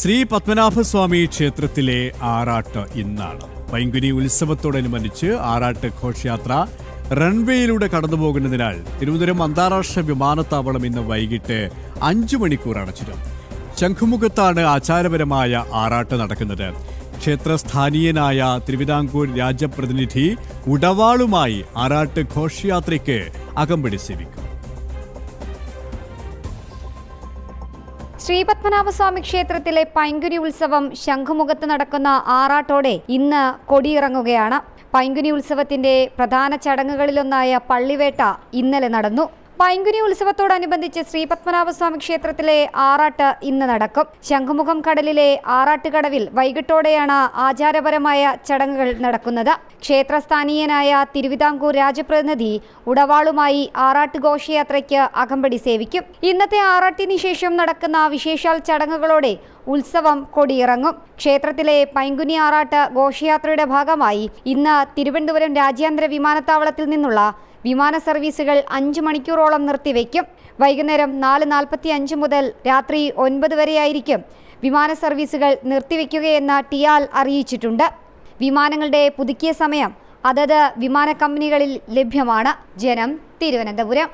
ശ്രീ പത്മനാഭസ്വാമി ക്ഷേത്രത്തിലെ ആറാട്ട് ഇന്നാണ്. പൈങ്കുനി ഉത്സവത്തോടനുബന്ധിച്ച് ആറാട്ട് ഘോഷയാത്ര റൺവേയിലൂടെ കടന്നുപോകുന്നതിനാൽ തിരുവനന്തപുരം അന്താരാഷ്ട്ര വിമാനത്താവളം ഇന്ന് വൈകിട്ട് 5 മണിക്കൂർ അടച്ചിടും. ശംഖുമുഖത്താണ് ആചാരപരമായ ആറാട്ട് നടക്കുന്നത്. ക്ഷേത്രസ്ഥാനീയനായ തിരുവിതാംകൂർ രാജപ്രതിനിധി ഉടവാളുമായി ആറാട്ട് ഘോഷയാത്രയ്ക്ക് അകമ്പടി സേവിക്കും. ശ്രീപത്മനാഭസ്വാമി ക്ഷേത്രത്തിലെ പൈങ്കുനി ഉത്സവം ശംഖുമുഖത്ത് നടക്കുന്ന ആറാട്ടോടെ ഇന്ന് കൊടിയിറങ്ങുകയാണ്. പൈങ്കുനി ഉത്സവത്തിന്റെ പ്രധാന ചടങ്ങുകളിലൊന്നായ പള്ളിവേട്ട ഇന്നലെ നടന്നു. പൈങ്കുനി ഉത്സവത്തോടനുബന്ധിച്ച് ശ്രീപത്മനാഭസ്വാമി ക്ഷേത്രത്തിലെ ആറാട്ട് ഇന്ന് നടക്കും. ശംഖുമുഖം കടലിലെ ആറാട്ടുകടവിൽ വൈകിട്ടോടെയാണ് ആചാരപരമായ ചടങ്ങുകൾ നടക്കുന്നത്. ക്ഷേത്രസ്ഥാനീയനായ തിരുവിതാംകൂർ രാജപ്രതിനിധി ഉടവാളുമായി ആറാട്ട് ഘോഷയാത്രയ്ക്ക് അകമ്പടി സേവിക്കും. ഇന്നത്തെ ആറാട്ടിന് ശേഷം നടക്കുന്ന വിശേഷാൽ ചടങ്ങുകളോടെ ഉത്സവം കൊടിയിറങ്ങും. ക്ഷേത്രത്തിലെ പൈങ്കുനി ആറാട്ട് ഘോഷയാത്രയുടെ ഭാഗമായി ഇന്ന് തിരുവനന്തപുരം രാജ്യാന്തര വിമാനത്താവളത്തിൽ നിന്നുള്ള വിമാന സർവീസുകൾ 5 മണിക്കൂറോളം നിർത്തിവെക്കും. വൈകുന്നേരം 4:45 മുതൽ രാത്രി 9 വരെയായിരിക്കും വിമാന സർവീസുകൾ നിർത്തിവെക്കുകയെന്ന് ടിയാൽ അറിയിച്ചിട്ടുണ്ട്. വിമാനങ്ങളുടെ പുതുക്കിയ സമയം അതത് വിമാന കമ്പനികളിൽ ലഭ്യമാണ്. ജനം, തിരുവനന്തപുരം.